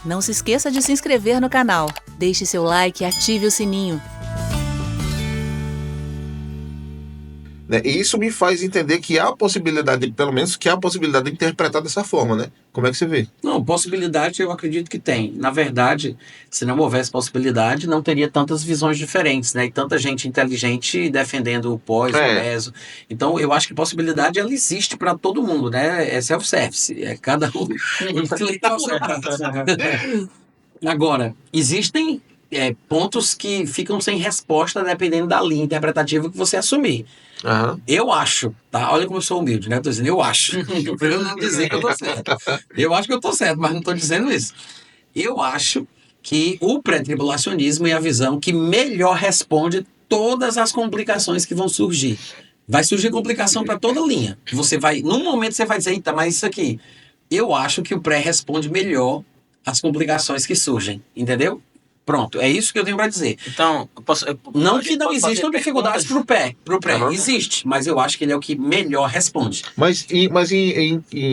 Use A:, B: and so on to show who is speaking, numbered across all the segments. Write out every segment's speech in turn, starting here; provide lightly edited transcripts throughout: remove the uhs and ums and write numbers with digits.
A: Não se esqueça de se inscrever no canal, deixe seu like e ative o sininho.
B: E isso me faz entender que há a possibilidade, pelo menos que há a possibilidade de interpretar dessa forma, né? Como é que você vê?
C: Não, possibilidade eu acredito que tem. Na verdade, se não houvesse possibilidade, não teria tantas visões diferentes, né? E tanta gente inteligente defendendo o pós, o meso. Então, eu acho que possibilidade ela existe para todo mundo, né? É self-service. É cada um inflitar o seu prato. Agora, existem pontos que ficam sem resposta dependendo da linha interpretativa que você assumir.
B: Uhum.
C: Eu acho, tá? Olha como eu sou humilde, né? Eu tô dizendo, eu acho. Eu prefiro não dizer que eu tô certo. Eu acho que eu tô certo, mas não tô dizendo isso. Eu acho que o pré-tribulacionismo é a visão que melhor responde todas as complicações que vão surgir. Vai surgir complicação para toda linha. Você vai, num momento você vai dizer, eita, mas isso aqui. Eu acho que o pré responde melhor as complicações que surgem, entendeu? Pronto, é isso que eu tenho para dizer.
D: Então,
C: não que não existam dificuldades pro pré.
B: Uhum.
C: Existe, mas eu acho que ele é o que melhor responde.
B: Mas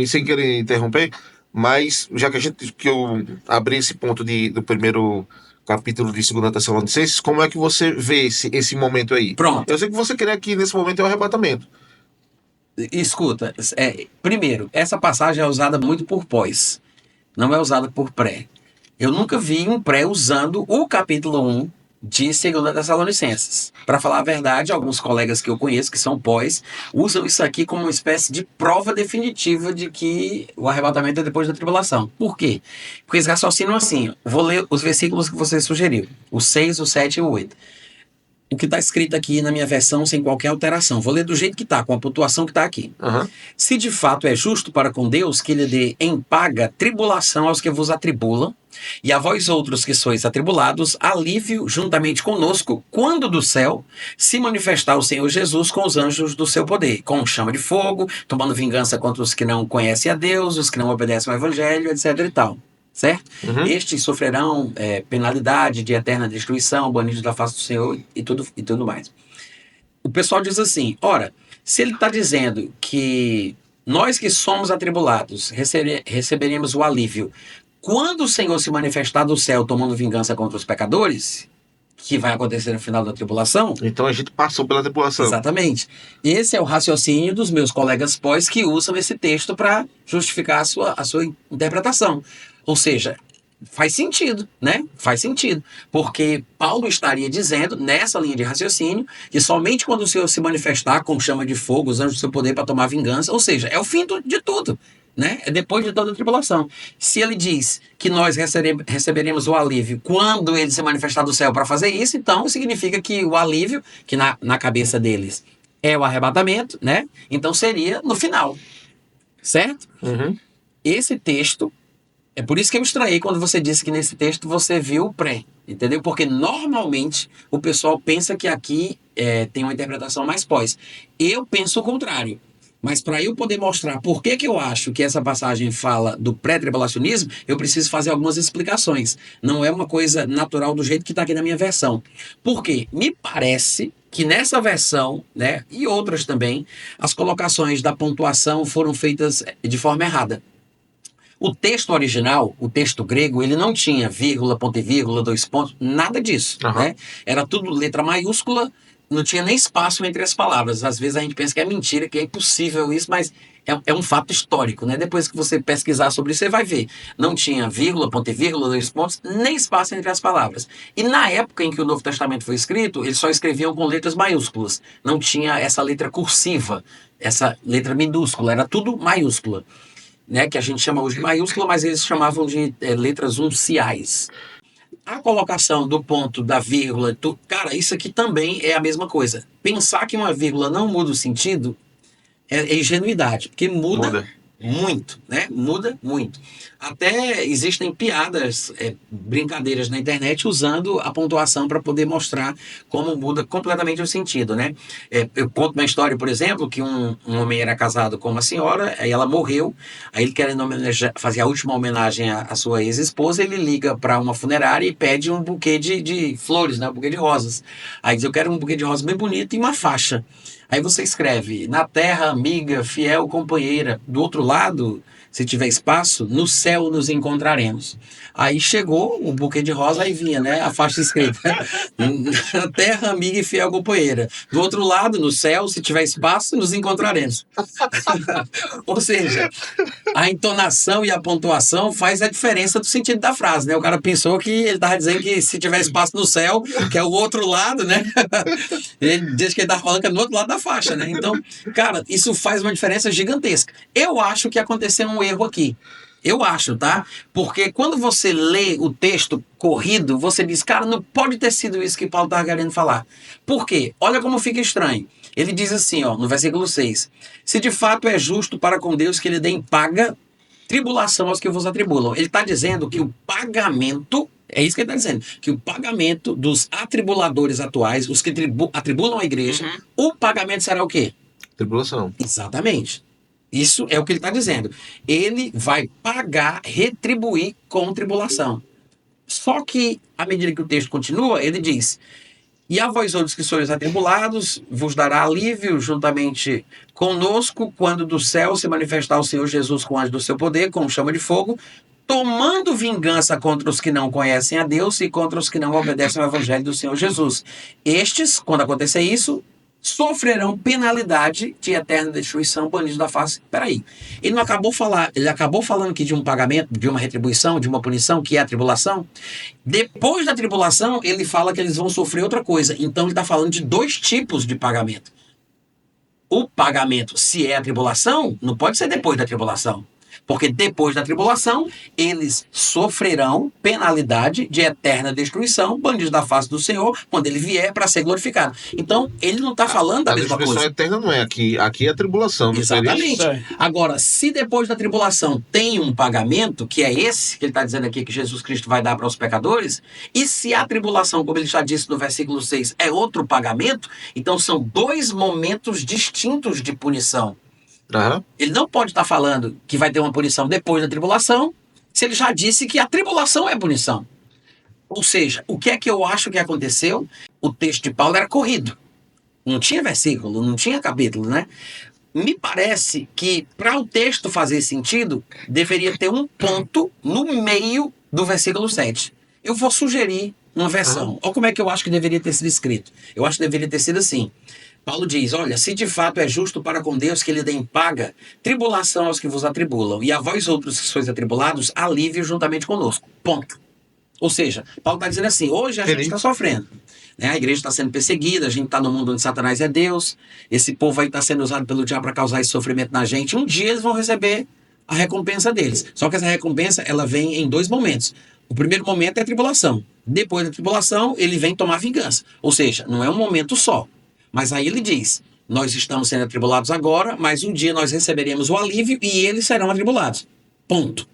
B: sem querer interromper, mas já que eu abri esse ponto do primeiro capítulo de 2 Tessalonicenses, como é que você vê esse momento aí?
C: Pronto.
B: Eu sei que você queria que nesse momento é o arrebatamento.
C: Escuta, primeiro, essa passagem é usada muito por pós, não é usada por pré. Eu nunca vi um pré usando o capítulo 1 de 2 Tessalonicenses. Para falar a verdade, alguns colegas que eu conheço, que são pós, usam isso aqui como uma espécie de prova definitiva de que o arrebatamento é depois da tribulação. Por quê? Porque eles raciocinam assim. Vou ler os versículos que você sugeriu. O 6, o 7 e o 8. O que está escrito aqui na minha versão sem qualquer alteração. Vou ler do jeito que está, com a pontuação que está aqui.
B: Uhum.
C: Se de fato é justo para com Deus que lhe dê em paga tribulação aos que vos atribulam, e a vós outros que sois atribulados, alívio juntamente conosco, quando do céu se manifestar o Senhor Jesus com os anjos do seu poder, com chama de fogo, tomando vingança contra os que não conhecem a Deus, os que não obedecem ao Evangelho, etc. e tal. Certo?
B: Uhum.
C: Estes sofrerão penalidade de eterna destruição, banidos da face do Senhor e tudo mais. O pessoal diz assim, ora, se ele está dizendo que nós que somos atribulados receberemos o alívio quando o Senhor se manifestar do céu tomando vingança contra os pecadores, que vai acontecer no final da tribulação.
B: Então a gente passou pela tribulação.
C: Exatamente. Esse é o raciocínio dos meus colegas pós que usam esse texto para justificar a sua interpretação. Ou seja, faz sentido, né? Faz sentido. Porque Paulo estaria dizendo, nessa linha de raciocínio, que somente quando o Senhor se manifestar com chama de fogo, os anjos do seu poder para tomar vingança, ou seja, é o fim de tudo. Né? É depois de toda a tribulação. Se ele diz que nós receberemos o alívio quando ele se manifestar do céu para fazer isso, então significa que o alívio, que na cabeça deles é o arrebatamento, né? Então seria no final. Certo?
B: Uhum.
C: Esse texto, é por isso que eu estranhei quando você disse que nesse texto você viu o pré, entendeu? Porque normalmente o pessoal pensa que aqui tem uma interpretação mais pós. Eu penso o contrário. Mas para eu poder mostrar por que eu acho que essa passagem fala do pré-tribulacionismo, eu preciso fazer algumas explicações. Não é uma coisa natural do jeito que está aqui na minha versão. Por quê? Me parece que nessa versão, né, e outras também, as colocações da pontuação foram feitas de forma errada. O texto original, o texto grego, ele não tinha vírgula, ponto e vírgula, 2 pontos, nada disso.
B: Uhum.
C: Né? Era tudo letra maiúscula, não tinha nem espaço entre as palavras. Às vezes a gente pensa que é mentira, que é impossível isso, mas é um fato histórico, né? Depois que você pesquisar sobre isso, você vai ver. Não tinha vírgula, ponto e vírgula, 2 pontos, nem espaço entre as palavras. E na época em que o Novo Testamento foi escrito, eles só escreviam com letras maiúsculas. Não tinha essa letra cursiva, essa letra minúscula, era tudo maiúscula. Né? Que a gente chama hoje de maiúscula, mas eles chamavam de letras unciais. A colocação do ponto, da vírgula, cara, isso aqui também é a mesma coisa. Pensar que uma vírgula não muda o sentido é ingenuidade, porque muda muito, né? Muda muito. Até existem piadas, brincadeiras na internet usando a pontuação para poder mostrar como muda completamente o sentido, né? Eu conto uma história, por exemplo, que um homem era casado com uma senhora, aí ela morreu, aí ele querendo fazer a última homenagem à sua ex-esposa, ele liga para uma funerária e pede um buquê de flores, né? Um buquê de rosas. Aí diz, eu quero um buquê de rosas bem bonito e uma faixa. Aí você escreve, na terra amiga, fiel companheira. Do outro lado, se tiver espaço, no céu nos encontraremos. Aí chegou o buquê de rosa, aí vinha, né, a faixa escrita: terra, amiga e fiel companheira. Do outro lado, no céu, se tiver espaço, nos encontraremos. Ou seja, a entonação e a pontuação faz a diferença do sentido da frase, né? O cara pensou que ele estava dizendo que se tiver espaço no céu, que é o outro lado, né? Ele diz que ele está falando que é no outro lado da faixa, né? Então, cara, isso faz uma diferença gigantesca. Eu acho que aconteceu um erro aqui. Eu acho, tá? Porque quando você lê o texto corrido, você diz, cara, não pode ter sido isso que Paulo estava querendo falar. Por quê? Olha como fica estranho. Ele diz assim, ó, no versículo 6, se de fato é justo para com Deus que ele dê em paga tribulação aos que vos atribulam. Ele está dizendo que o pagamento, é isso que ele está dizendo, que o pagamento dos atribuladores atuais, os que atribulam a igreja, o pagamento será o quê?
B: Tribulação.
C: Exatamente. Isso é o que ele está dizendo. Ele vai pagar, retribuir com tribulação. Só que, à medida que o texto continua, ele diz, e a vós outros que sois atribulados, vos dará alívio juntamente conosco, quando do céu se manifestar o Senhor Jesus com anjo do seu poder, com chama de fogo, tomando vingança contra os que não conhecem a Deus e contra os que não obedecem ao evangelho do Senhor Jesus. Estes, quando acontecer isso, sofrerão penalidade de eterna destruição, banidos da face. Peraí, ele acabou falando aqui de um pagamento, de uma retribuição, de uma punição, que é a tribulação. Depois da tribulação, ele fala que eles vão sofrer outra coisa. Então ele está falando de 2 tipos de pagamento. O pagamento, se é a tribulação, não pode ser depois da tribulação. Porque depois da tribulação, eles sofrerão penalidade de eterna destruição, banidos da face do Senhor, quando ele vier para ser glorificado. Então, ele não está falando da mesma coisa.
B: A destruição eterna não é aqui. Aqui é a tribulação.
C: Exatamente. Agora, se depois da tribulação tem um pagamento, que é esse que ele está dizendo aqui que Jesus Cristo vai dar para os pecadores, e se a tribulação, como ele já disse no versículo 6, é outro pagamento, então são 2 momentos distintos de punição.
B: Uhum.
C: Ele não pode estar falando que vai ter uma punição depois da tribulação, se ele já disse que a tribulação é punição. Ou seja, o que é que eu acho que aconteceu? O texto de Paulo era corrido. Não tinha versículo, não tinha capítulo, né? Me parece que, para o texto fazer sentido, deveria ter um ponto no meio do versículo 7. Eu vou sugerir uma versão. Olha como é que eu acho que deveria ter sido escrito. Eu acho que deveria ter sido assim. Paulo diz, olha, se de fato é justo para com Deus que ele dê em paga tribulação aos que vos atribulam, e a vós outros que sois atribulados, alívio juntamente conosco. Ponto. Ou seja, Paulo está dizendo assim, hoje a gente está sofrendo. Né? A igreja está sendo perseguida, a gente está no mundo onde Satanás é Deus, esse povo aí está sendo usado pelo diabo para causar esse sofrimento na gente. Um dia eles vão receber a recompensa deles. Só que essa recompensa, ela vem em 2 momentos. O primeiro momento é a tribulação. Depois da tribulação, ele vem tomar vingança. Ou seja, não é um momento só. Mas aí ele diz, nós estamos sendo atribulados agora, mas um dia nós receberemos o alívio e eles serão atribulados. Ponto.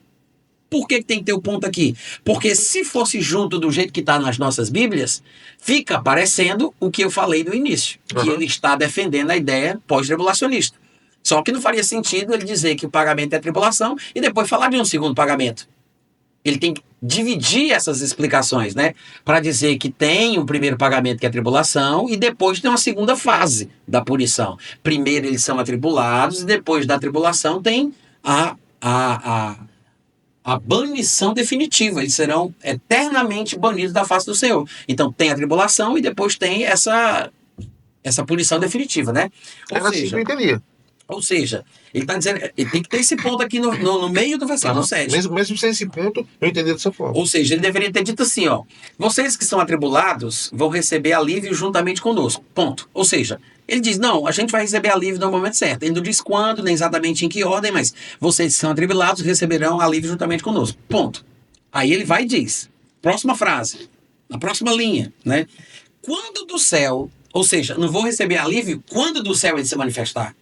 C: Por que tem que ter o ponto aqui? Porque se fosse junto do jeito que está nas nossas Bíblias, fica parecendo o que eu falei no início, que ele está defendendo a ideia pós-tribulacionista. Só que não faria sentido ele dizer que o pagamento é a tribulação e depois falar de um segundo pagamento. Ele tem que dividir essas explicações, né? Para dizer que tem um primeiro pagamento que é a tribulação e depois tem uma segunda fase da punição. Primeiro eles são atribulados e depois da tribulação tem a banição definitiva. Eles serão eternamente banidos da face do Senhor. Então tem a tribulação e depois tem essa punição definitiva, né?
B: Era assim que eu entendia.
C: Ou seja, ele está dizendo, ele tem que ter esse ponto aqui no meio do versículo 7.
B: Mesmo sem esse ponto, eu entendi dessa forma.
C: Ou seja, ele deveria ter dito assim, ó, vocês que são atribulados vão receber alívio juntamente conosco, ponto. Ou seja, ele diz, não, a gente vai receber alívio no momento certo. Ele não diz quando, nem exatamente em que ordem, mas vocês que são atribulados receberão alívio juntamente conosco, ponto. Aí ele vai e diz, próxima frase, na próxima linha, né? Quando do céu, ou seja, não vou receber alívio quando do céu ele se manifestar.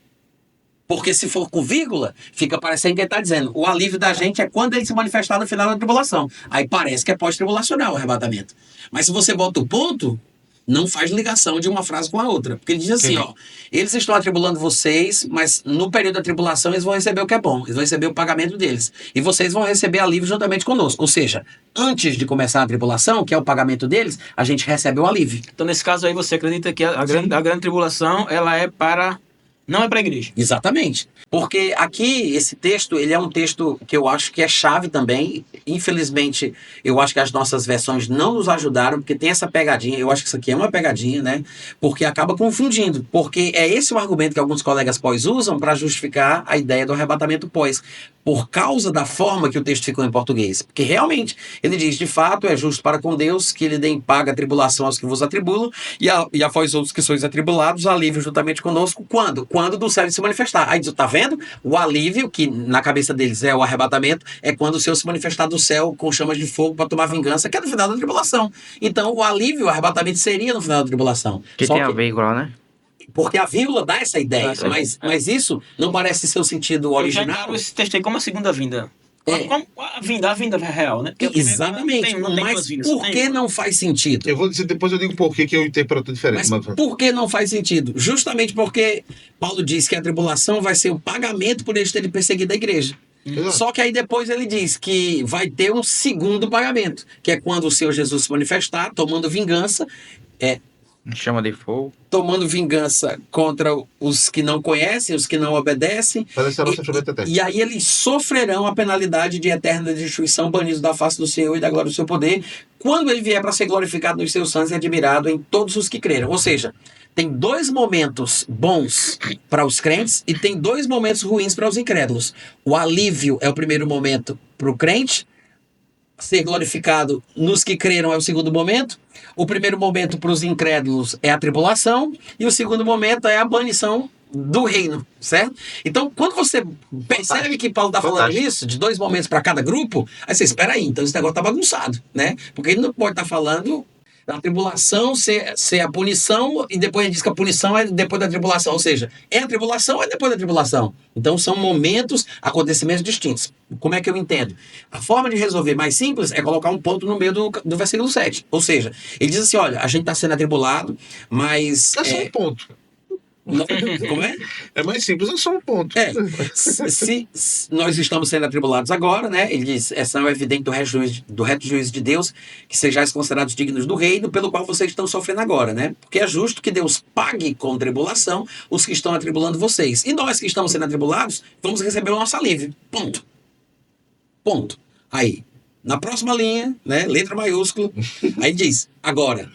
C: Porque se for com vírgula, fica parecendo que ele está dizendo o alívio da gente é quando ele se manifestar no final da tribulação. Aí parece que é pós-tribulacional o arrebatamento. Mas se você bota o ponto, não faz ligação de uma frase com a outra. Porque ele diz assim, ó, eles estão atribulando vocês, mas no período da tribulação eles vão receber o que é bom. Eles vão receber o pagamento deles. E vocês vão receber alívio juntamente conosco. Ou seja, antes de começar a tribulação, que é o pagamento deles, a gente recebe o alívio.
D: Então, nesse caso aí, você acredita que a grande tribulação, ela é para Não é para a igreja.
C: Exatamente. Porque aqui, esse texto, ele é um texto que eu acho que é chave também. Infelizmente, eu acho que as nossas versões não nos ajudaram, porque tem essa pegadinha. Eu acho que isso aqui é uma pegadinha, né? Porque acaba confundindo. Porque é esse o argumento que alguns colegas pós usam para justificar a ideia do arrebatamento pós. Por causa da forma que o texto ficou em português. Porque realmente, ele diz, de fato, é justo para com Deus que ele dê em paga a tribulação aos que vos atribulam, e a vós outros que sois atribulados, alívio juntamente conosco. Quando? Quando do céu se manifestar. Aí diz, tá vendo? O alívio, que na cabeça deles é o arrebatamento, é quando o Senhor se manifestar do céu com chamas de fogo para tomar vingança, que é no final da tribulação. Então, o alívio, o arrebatamento seria no final da tribulação.
E: Que tem a vírgula, né?
C: Porque a vírgula dá essa ideia, mas isso não parece ser o sentido
D: Eu já
C: original.
D: encaro esse texto aí como a segunda vinda.
C: É.
D: Como a vinda é real, né? Porque a primeira
C: Exatamente,
D: não tem
C: mas
D: duas vindas,
C: por
D: tem
C: que
D: uma.
C: não faz sentido?
B: Eu vou dizer, depois eu digo por que eu interpreto diferente.
C: Mas por que não faz sentido? Justamente porque Paulo diz que a tribulação vai ser o pagamento por eles terem perseguido a igreja.
B: Exato.
C: Só que aí depois ele diz que vai ter um segundo pagamento, que é quando o Senhor Jesus se manifestar, tomando vingança,
E: Chama de fogo.
C: tomando vingança contra os que não conhecem, os que não obedecem.
B: Mas esse é o nosso sofrimento eterno.
C: E aí eles sofrerão a penalidade de eterna destruição, banidos da face do Senhor e da glória do seu poder, quando ele vier para ser glorificado nos seus santos e admirado em todos os que creram. Ou seja, tem dois momentos bons para os crentes e tem dois momentos ruins para os incrédulos. O alívio é o primeiro momento para o crente, ser glorificado nos que creram é o segundo momento. O primeiro momento para os incrédulos é a tribulação e o segundo momento é a banição do reino, certo? Então, quando você percebe que Paulo está falando isso, de dois momentos para cada grupo, aí você espera aí, então esse negócio está bagunçado, né? Porque ele não pode estar falando da tribulação ser a punição e depois ele diz que a punição é depois da tribulação, ou seja, é a tribulação ou é depois da tribulação? Então são momentos, acontecimentos distintos. Como é que eu entendo? A forma de resolver mais simples é colocar um ponto no meio do versículo 7, ou seja, ele diz assim, olha, a gente está sendo atribulado, mas...
B: É só um ponto.
C: Como é?
B: É mais simples, é só um ponto.
C: Se nós estamos sendo atribulados agora, né? Ele diz, essa é uma evidente do reto juízo de Deus, que sejais considerados dignos do reino, pelo qual vocês estão sofrendo agora, né? Porque é justo que Deus pague com tribulação os que estão atribulando vocês. E nós que estamos sendo atribulados, vamos receber o nosso alívio. Ponto. Aí, na próxima linha, né? Letra maiúscula, aí diz, agora,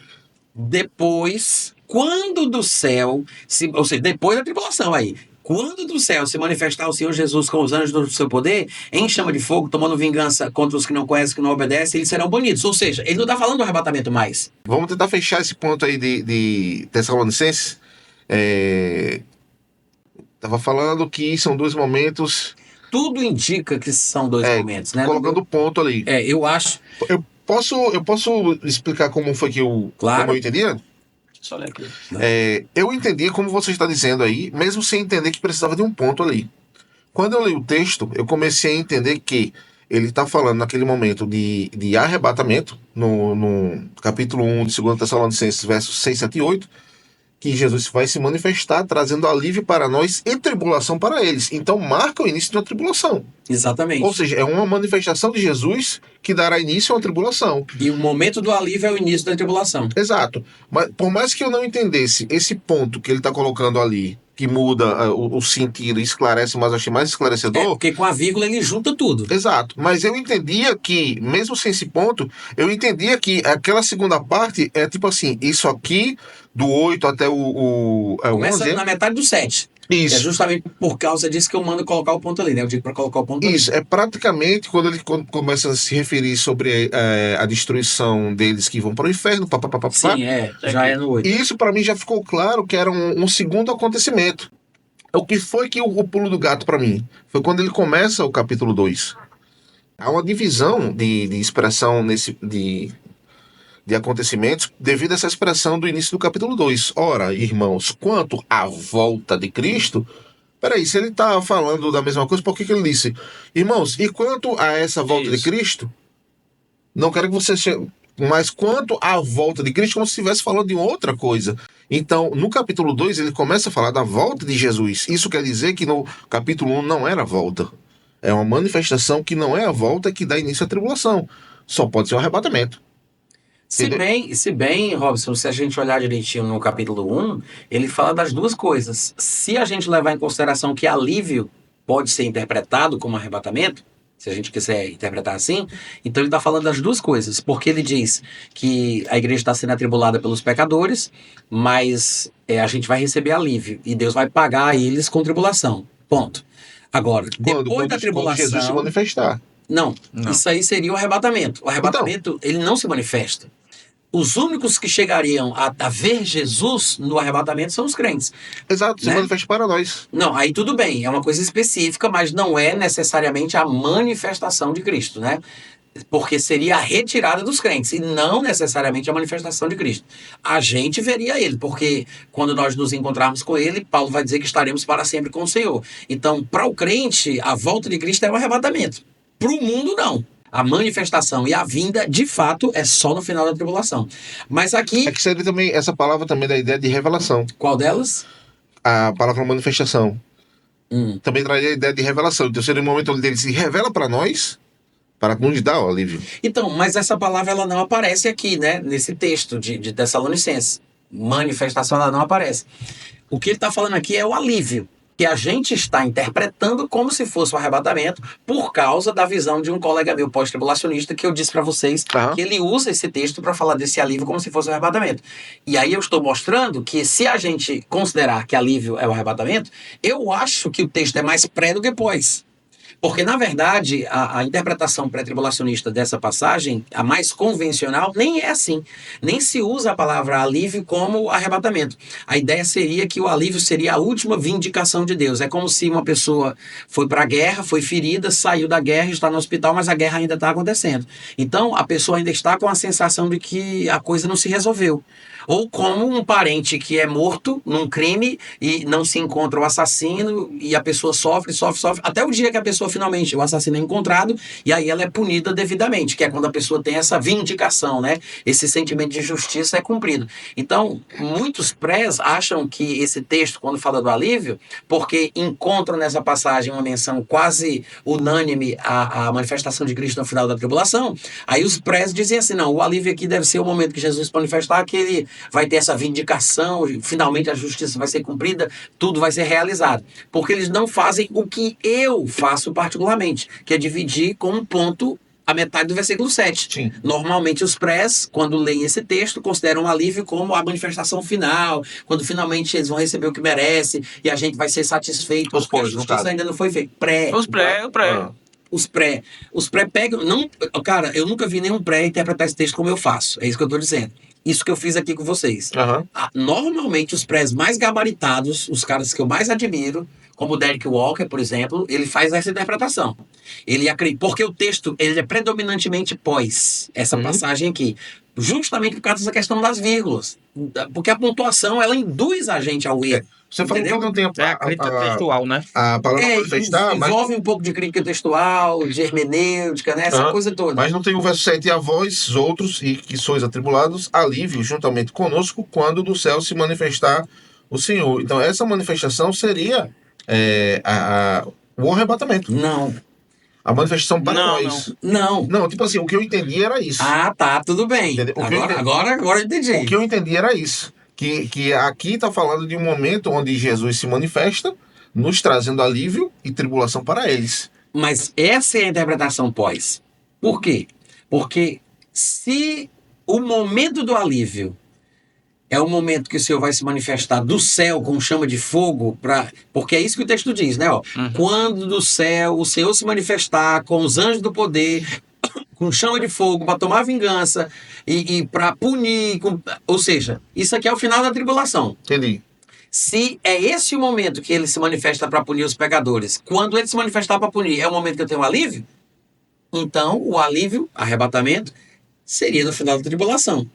C: depois... Quando do céu, ou seja, depois da tribulação aí, quando do céu se manifestar o Senhor Jesus com os anjos do seu poder, em chama de fogo, tomando vingança contra os que não conhecem, que não obedecem, eles serão banidos. Ou seja, ele não está falando do arrebatamento mais.
B: Vamos tentar fechar esse ponto aí de Tessalonicenses. Tava falando que são dois momentos...
C: Tudo indica que são dois momentos, né?
B: Colocando o ponto ali.
C: Eu acho...
B: Eu posso explicar como foi que
C: Claro.
B: como eu entendia?
D: Só ler aqui.
B: Eu entendi como você está dizendo aí, mesmo sem entender que precisava de um ponto ali. Quando eu li o texto, eu comecei a entender que ele está falando naquele momento de arrebatamento, no capítulo 1 de 2 Tessalonicenses, versos 6, 7 e 8, que Jesus vai se manifestar trazendo alívio para nós e tribulação para eles. Então marca o início de uma tribulação.
C: Exatamente.
B: Ou seja, é uma manifestação de Jesus que dará início a uma tribulação.
C: E o momento do alívio é o início da tribulação.
B: Exato. Mas por mais que eu não entendesse esse ponto que ele está colocando ali, que muda o sentido e esclarece, mas eu achei mais esclarecedor.
C: Porque com a vírgula ele junta tudo.
B: Exato. Mas eu entendia que, mesmo sem esse ponto, eu entendia que aquela segunda parte é tipo assim, isso aqui, do 8 até o
C: Começa
B: 11.
C: na metade do 7.
B: Isso.
C: É justamente por causa disso que eu mando colocar o ponto ali, né? Eu digo para colocar o ponto ali.
B: Isso, é praticamente quando ele começa a se referir sobre a destruição deles que vão para o inferno,
C: Sim, já é no 8.
B: E isso para mim já ficou claro que era um segundo acontecimento. O que foi que o pulo do gato para mim? Foi quando ele começa o capítulo 2. Há uma divisão de expressão de acontecimentos devido a essa expressão do início do capítulo 2. Ora, irmãos, quanto à volta de Cristo... Peraí, se ele está falando da mesma coisa, por que ele disse? Irmãos, e quanto a essa volta de Cristo, não quero que você... Mas quanto à volta de Cristo, como se estivesse falando de outra coisa. Então, no capítulo 2, ele começa a falar da volta de Jesus. Isso quer dizer que no capítulo 1 não era a volta. É uma manifestação que não é a volta que dá início à tribulação. Só pode ser o arrebatamento.
C: Se bem, Robson, se a gente olhar direitinho no capítulo 1, ele fala das duas coisas. Se a gente levar em consideração que alívio pode ser interpretado como arrebatamento, se a gente quiser interpretar assim, então ele está falando das duas coisas, porque ele diz que a igreja está sendo atribulada pelos pecadores, mas a gente vai receber alívio, e Deus vai pagar a eles com tribulação. Ponto. Agora, depois da tribulação...
B: Quando Jesus se manifestar.
C: Não,
E: Não.
C: isso aí seria o arrebatamento. O arrebatamento, ele não se manifesta. Os únicos que chegariam a ver Jesus no arrebatamento são os crentes.
B: Exato, se
C: Né?
B: manifesta para nós.
C: Não, aí tudo bem, é uma coisa específica, mas não é necessariamente a manifestação de Cristo, né? Porque seria a retirada dos crentes e não necessariamente a manifestação de Cristo. A gente veria ele, porque quando nós nos encontrarmos com ele, Paulo vai dizer que estaremos para sempre com o Senhor. Então, para o crente, a volta de Cristo é um arrebatamento. Para o mundo, não. A manifestação e a vinda, de fato, é só no final da tribulação. Mas aqui,
B: É que seria também, essa palavra também da ideia de revelação.
C: qual delas?
B: A palavra manifestação.
C: Hum.
B: Também traria a ideia de revelação. Então seria o momento onde ele se revela para nós, para nos dar o alívio.
C: Então, mas essa palavra ela não aparece aqui, né? Nesse texto de Tessalonicenses. Manifestação ela não aparece. O que ele está falando aqui é o alívio, que a gente está interpretando como se fosse um arrebatamento por causa da visão de um colega meu pós-tribulacionista que eu disse para vocês
B: Aham.
C: que ele usa esse texto para falar desse alívio como se fosse um arrebatamento. E aí eu estou mostrando que se a gente considerar que alívio é o arrebatamento, eu acho que o texto é mais pré do que pós. Porque, na verdade, a interpretação pré-tribulacionista dessa passagem, a mais convencional, nem é assim. Nem se usa a palavra alívio como arrebatamento. A ideia seria que o alívio seria a última vindicação de Deus. É como se uma pessoa foi para a guerra, foi ferida, saiu da guerra, está no hospital, mas a guerra ainda está acontecendo. Então, a pessoa ainda está com a sensação de que a coisa não se resolveu. Ou como um parente que é morto num crime e não se encontra o assassino e a pessoa sofre, até o dia que a pessoa finalmente, o assassino é encontrado e aí ela é punida devidamente, que é quando a pessoa tem essa vindicação, né? Esse sentimento de justiça é cumprido. Então, muitos prés acham que esse texto, quando fala do alívio, porque encontram nessa passagem uma menção quase unânime à manifestação de Cristo no final da tribulação, aí os prés dizem assim, não, o alívio aqui deve ser o momento que Jesus se manifestar, que ele vai ter essa vindicação, finalmente a justiça vai ser cumprida, tudo vai ser realizado. Porque eles não fazem o que eu faço particularmente, que é dividir com um ponto a metade do versículo 7.
B: Sim.
C: Normalmente os prés, quando leem esse texto, consideram o alívio como a manifestação final, quando finalmente eles vão receber o que merece e a gente vai ser satisfeito,
B: Os
C: porque a
B: pós, no
C: justiça
B: caso.
C: ainda não foi feita. Pré.
D: Os pré.
B: Ah.
C: Os pré pegam. Não, cara, eu nunca vi nenhum pré interpretar esse texto como eu faço. É isso que eu estou dizendo. Isso que eu fiz aqui com vocês.
B: Aham.
C: Normalmente, os prés mais gabaritados, os caras que eu mais admiro, como o Derek Walker, por exemplo, ele faz essa interpretação. Ele acredita, porque o texto ele é predominantemente pós essa passagem aqui. Justamente por causa dessa questão das vírgulas. Porque a pontuação, ela induz a gente ao erro.
B: Você falou que
C: Entendeu?
B: não tem
E: É a crítica textual, né?
B: a palavra manifestar, mas,
C: envolve um pouco de crítica textual, de hermenêutica, né? Essa
B: Aham.
C: coisa toda.
B: mas não tem o verso 7. E a vós, outros, e que sois atribulados, alívio juntamente conosco, quando do céu se manifestar o Senhor. Então, essa manifestação seria o arrebatamento.
C: Não.
B: A manifestação para
D: Não,
B: nós.
C: Não.
B: Não, tipo assim, o que eu entendi era isso.
C: Ah, tá, tudo bem.
B: Entendeu? O que eu
C: Agora eu entendi.
B: O que eu entendi era isso. Que aqui está falando de um momento onde Jesus se manifesta, nos trazendo alívio e tribulação para eles.
C: Mas essa é a interpretação pós. Por quê? Porque se o momento do alívio é o momento que o Senhor vai se manifestar do céu com chama de fogo, porque é isso que o texto diz, né? Ó, quando do céu o Senhor se manifestar com os anjos do poder, com chama de fogo, para tomar vingança e para punir. Ou seja, isso aqui é o final da tribulação.
B: Entendi.
C: Se é esse o momento que ele se manifesta para punir os pecadores, quando ele se manifestar para punir é o momento que eu tenho alívio, então o alívio, arrebatamento, seria no final da tribulação.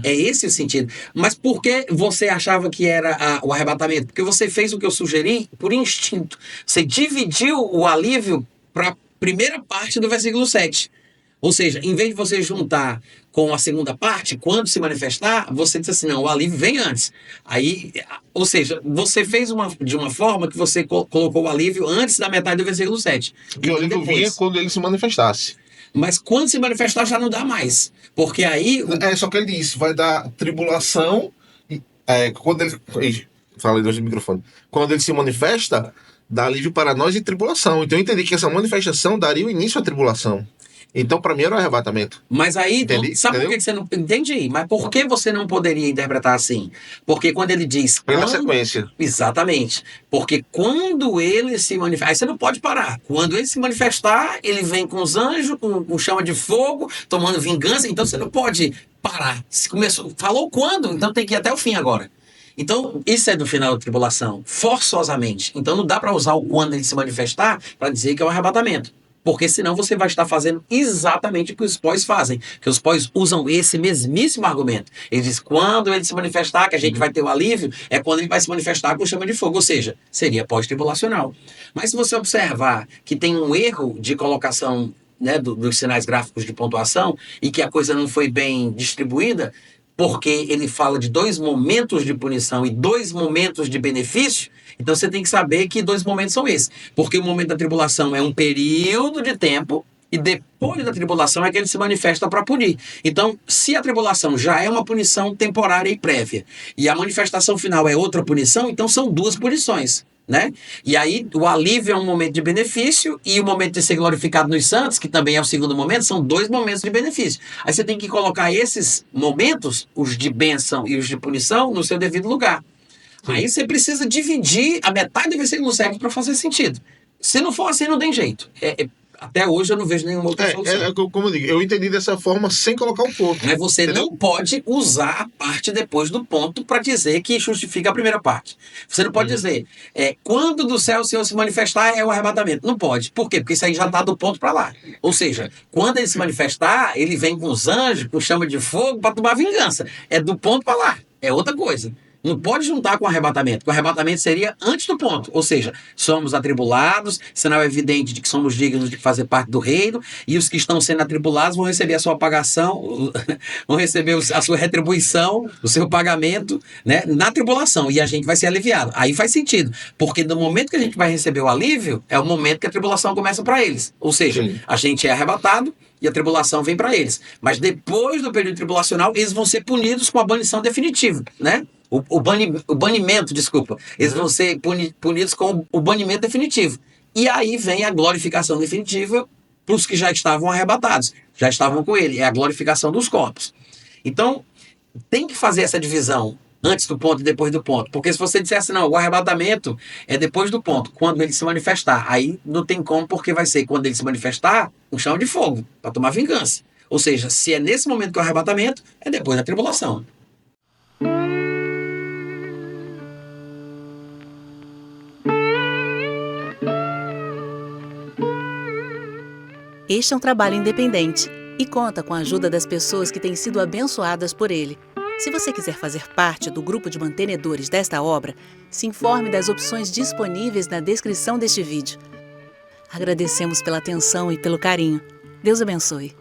C: É esse o sentido. Mas por que você achava que era o arrebatamento? Porque você fez o que eu sugeri por instinto. Você dividiu o alívio para a primeira parte do versículo 7. Ou seja, em vez de você juntar com a segunda parte, quando se manifestar, você disse assim, não, o alívio vem antes. Aí, ou seja, você fez de uma forma que você colocou o alívio antes da metade do versículo 7.
B: Que o alívio vinha quando ele se manifestasse.
C: Mas quando se manifestar já não dá mais. Porque aí...
B: Só que ele disse, vai dar tribulação. Quando ele. Ih, falei do microfone. Quando ele se manifesta, dá alívio para nós e tribulação. Então eu entendi que essa manifestação daria o início à tribulação. Então, para mim, era o arrebatamento.
C: Mas aí,
B: Entendi,
C: sabe por
B: entendeu?
C: que você não... Entendi, mas por que você não poderia interpretar assim? Porque quando ele diz...
B: Pela sequência.
C: Exatamente. Porque quando ele se manifesta... Aí você não pode parar. Quando ele se manifestar, ele vem com os anjos, com chama de fogo, tomando vingança. Então você não pode parar. Se começou... Falou quando? Então tem que ir até o fim agora. Então, isso é do final da tribulação. Forçosamente. Então não dá para usar o quando ele se manifestar para dizer que é o arrebatamento. Porque senão você vai estar fazendo exatamente o que os pós fazem. Que os pós usam esse mesmíssimo argumento. Eles dizem, quando ele se manifestar, que a gente vai ter o alívio, é quando ele vai se manifestar com chama de fogo. Ou seja, seria pós-tribulacional. Mas se você observar que tem um erro de colocação, né, dos sinais gráficos de pontuação e que a coisa não foi bem distribuída, porque ele fala de 2 momentos de punição e 2 momentos de benefício, então você tem que saber que 2 momentos são esses. Porque o momento da tribulação é um período de tempo e depois da tribulação é que ele se manifesta para punir. Então, se a tribulação já é uma punição temporária e prévia e a manifestação final é outra punição, então são 2 punições. Né? E aí o alívio é um momento de benefício e o momento de ser glorificado nos santos, que também é o segundo momento, são 2 momentos de benefício. Aí você tem que colocar esses momentos, os de bênção e os de punição, no seu devido lugar. Aí você precisa dividir a metade do versículo 7 para fazer sentido. Se não for assim, não tem jeito. Até hoje eu não vejo nenhuma outra solução.
B: Como eu digo, eu entendi dessa forma sem colocar um ponto.
C: Mas você
B: Entendeu?
C: não pode usar a parte depois do ponto para dizer que justifica a primeira parte. Você não pode dizer, quando do céu o Senhor se manifestar é o arrebatamento. Não pode. Por quê? Porque isso aí já está do ponto para lá. Ou seja, quando ele se manifestar, ele vem com os anjos, com chama de fogo para tomar vingança. É do ponto para lá. É outra coisa. Não pode juntar com o arrebatamento, porque o arrebatamento seria antes do ponto. Ou seja, somos atribulados, sinal evidente de que somos dignos de fazer parte do reino, e os que estão sendo atribulados vão receber a sua pagação, vão receber a sua retribuição, o seu pagamento, né, na tribulação, e a gente vai ser aliviado. Aí faz sentido, porque no momento que a gente vai receber o alívio, é o momento que a tribulação começa para eles. Ou seja,
B: Sim.
C: a gente é arrebatado, e a tribulação vem para eles. Mas depois do período tribulacional, eles vão ser punidos com a banição definitiva, né? O banimento, desculpa. Eles vão ser punidos com o banimento definitivo. E aí vem a glorificação definitiva para os que já estavam arrebatados, já estavam com ele. É a glorificação dos corpos. Então, tem que fazer essa divisão antes do ponto e depois do ponto. Porque se você dissesse, não, o arrebatamento é depois do ponto, quando ele se manifestar. Aí não tem como, porque vai ser quando ele se manifestar, um chão de fogo, para tomar vingança. Ou seja, se é nesse momento que é o arrebatamento, é depois da tribulação.
A: Este é um trabalho independente e conta com a ajuda das pessoas que têm sido abençoadas por ele. Se você quiser fazer parte do grupo de mantenedores desta obra, se informe das opções disponíveis na descrição deste vídeo. Agradecemos pela atenção e pelo carinho. Deus abençoe.